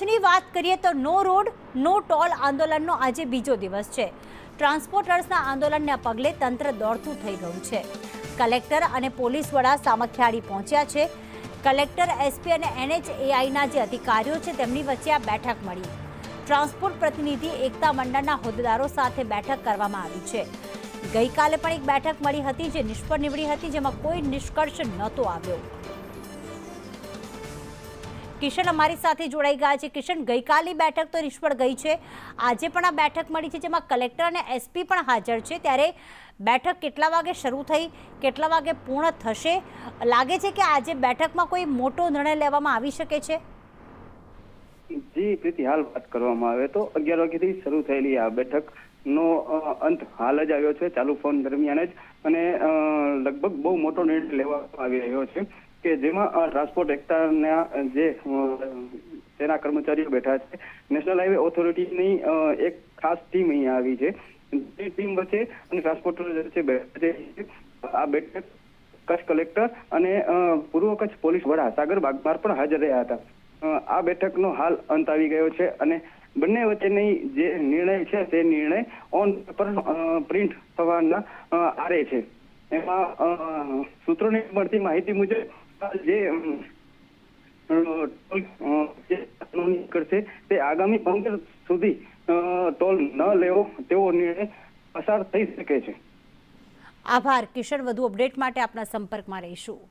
કચ્છની વાત કરીએ તો નો રોડ નો ટોલ આંદોલનનો આજે બીજો દિવસ છે। ટ્રાન્સપોર્ટર્સના આંદોલનને પગલે તંત્ર દોડતું થઈ ગયું છે। કલેક્ટર અને પોલીસ વડા સામખિયાળી પહોંચ્યા છે। કલેક્ટર, એસપી અને NHAIના જે અધિકારીઓ છે તેમની વચ્ચે આ બેઠક મળી। ટ્રાન્સપોર્ટ પ્રતિનિધિ એકતા મંડળના હોદ્દેદારો સાથે બેઠક કરવામાં આવી છે। ગઈકાલે પણ એક બેઠક મળી હતી જે નિષ્ફળ નીવડી હતી, જેમાં કોઈ નિષ્કર્ષ નહોતો આવ્યો। કિશન અમારી સાથે જોડાઈ ગયા છે। કિશન, ગઈકાલની બેઠક તો નિષ્ફળ ગઈ છે, આજે પણ આ બેઠક મળી છે જેમાં કલેક્ટર અને એસપી પણ હાજર છે, ત્યારે બેઠક કેટલા વાગે શરૂ થઈ, કેટલા વાગે પૂર્ણ થશે? લાગે છે કે આજે બેઠકમાં કોઈ મોટો નિર્ણય લેવામાં આવી શકે છે? જી પ્રીતિ, હાલ વાત કરવામાં આવે તો 11 વાગ્યાથી શરૂ થયેલી આ બેઠક નો અંત હાલ જ આવ્યો છે, ચાલુ ફોન દરમિયાન જ, અને લગભગ બહુ મોટો નિર્ણય લેવામાં આવી રહ્યો છે કે જેમાં ટ્રાન્સપોર્ટ એક્ટના જે તેના કર્મચારીઓ બેઠા છે, નેશનલ હાઈવે ઓથોરિટીની એક ખાસ ટીમ અહીંયા આવી છે। તે ટીમ વચ્ચે અને ટ્રાન્સપોર્ટર વચ્ચે બેઠક છે। આ બેઠક કચ્છ કલેક્ટર અને પૂર્વ કચ્છ પોલીસ વડા સાગર બાગમાર પણ હાજર રહ્યા હતા। આ બેઠકનો હાલ અંત આવી ગયો છે અને બંને વચ્ચેની જે નિર્ણય છે તે નિર્ણય ઓન પેપર પ્રિન્ટ થવાના આરે છે। એમાં સૂત્રોની મળતી માહિતી મુજબ જે કરશે તે આગામી 15 સુધી ટોલ ન લેવો તેવો નિર્ણય પસાર થઈ શકે છે। આભાર કિશન, વધુ અપડેટ માટે આપના સંપર્કમાં રહીશું।